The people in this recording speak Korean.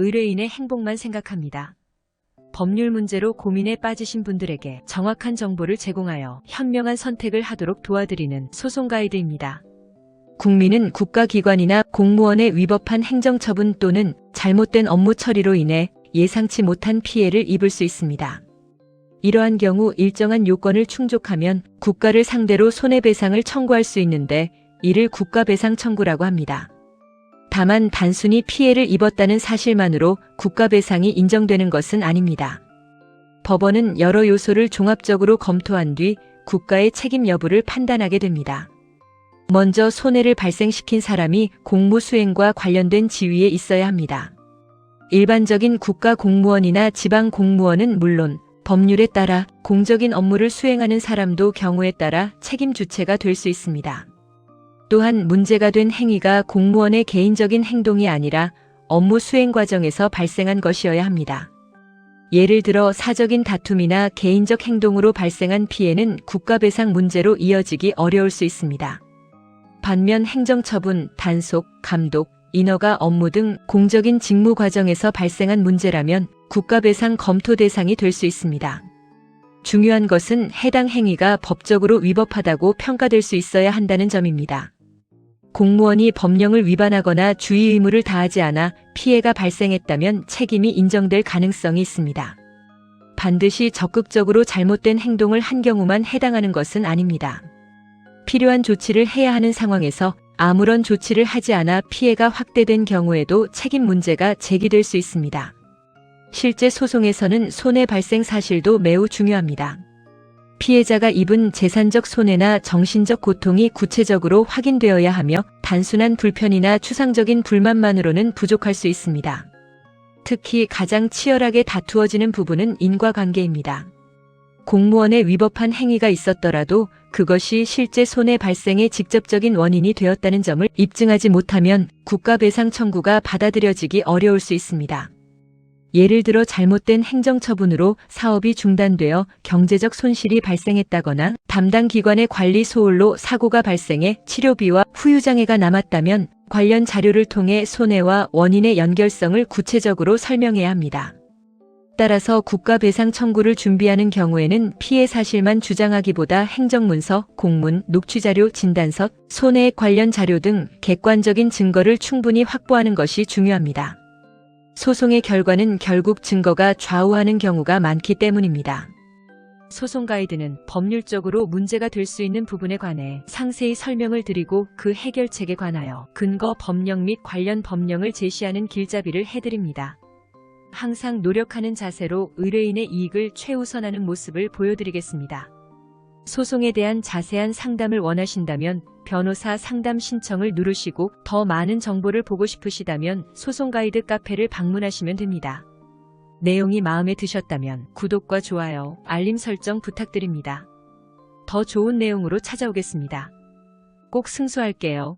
의뢰인의 행복만 생각합니다. 법률 문제로 고민에 빠지신 분들에게 정확한 정보를 제공하여 현명한 선택을 하도록 도와드리는 소송 가이드입니다. 국민은 국가기관이나 공무원에 위법한 행정처분 또는 잘못된 업무 처리로 인해 예상치 못한 피해를 입을 수 있습니다. 이러한 경우 일정한 요건을 충족하면 국가를 상대로 손해배상을 청구할 수 있는데 이를 국가배상 청구라고 합니다. 다만 단순히 피해를 입었다는 사실만으로 국가배상이 인정되는 것은 아닙니다. 법원은 여러 요소를 종합적으로 검토한 뒤 국가의 책임 여부를 판단하게 됩니다. 먼저 손해를 발생시킨 사람이 공무 수행과 관련된 지위에 있어야 합니다. 일반적인 국가 공무원이나 지방 공무원은 물론 법률에 따라 공적인 업무를 수행하는 사람도 경우에 따라 책임 주체가 될 수 있습니다. 또한 문제가 된 행위가 공무원의 개인적인 행동이 아니라 업무 수행 과정에서 발생한 것이어야 합니다. 예를 들어 사적인 다툼이나 개인적 행동으로 발생한 피해는 국가배상 문제로 이어지기 어려울 수 있습니다. 반면 행정처분, 단속, 감독, 인허가 업무 등 공적인 직무 과정에서 발생한 문제라면 국가배상 검토 대상이 될 수 있습니다. 중요한 것은 해당 행위가 법적으로 위법하다고 평가될 수 있어야 한다는 점입니다. 공무원이 법령을 위반하거나 주의 의무를 다하지 않아 피해가 발생했다면 책임이 인정될 가능성이 있습니다. 반드시 적극적으로 잘못된 행동을 한 경우만 해당하는 것은 아닙니다. 필요한 조치를 해야 하는 상황에서 아무런 조치를 하지 않아 피해가 확대된 경우에도 책임 문제가 제기될 수 있습니다. 실제 소송에서는 손해 발생 사실도 매우 중요합니다. 피해자가 입은 재산적 손해나 정신적 고통이 구체적으로 확인되어야 하며 단순한 불편이나 추상적인 불만만으로는 부족할 수 있습니다. 특히 가장 치열하게 다투어지는 부분은 인과관계입니다. 공무원에 위법한 행위가 있었더라도 그것이 실제 손해 발생의 직접적인 원인이 되었다는 점을 입증하지 못하면 국가배상 청구가 받아들여지기 어려울 수 있습니다. 예를 들어 잘못된 행정처분으로 사업이 중단되어 경제적 손실이 발생했다거나 담당 기관의 관리 소홀로 사고가 발생해 치료비와 후유장애가 남았다면 관련 자료를 통해 손해와 원인의 연결성을 구체적으로 설명해야 합니다. 따라서 국가배상 청구를 준비하는 경우에는 피해 사실만 주장하기보다 행정문서, 공문, 녹취자료, 진단서, 손해 관련 자료 등 객관적인 증거를 충분히 확보하는 것이 중요합니다. 소송의 결과는 결국 증거가 좌우하는 경우가 많기 때문입니다. 소송 가이드는 법률적으로 문제가 될 수 있는 부분에 관해 상세히 설명을 드리고 그 해결책에 관하여 근거 법령 및 관련 법령을 제시하는 길잡이를 해드립니다. 항상 노력하는 자세로 의뢰인의 이익을 최우선하는 모습을 보여드리겠습니다. 소송에 대한 자세한 상담을 원하신다면 변호사 상담 신청을 누르시고 더 많은 정보를 보고 싶으시다면 소송 가이드 카페를 방문하시면 됩니다. 내용이 마음에 드셨다면 구독과 좋아요, 알림 설정 부탁드립니다. 더 좋은 내용으로 찾아오겠습니다. 꼭 승소할게요.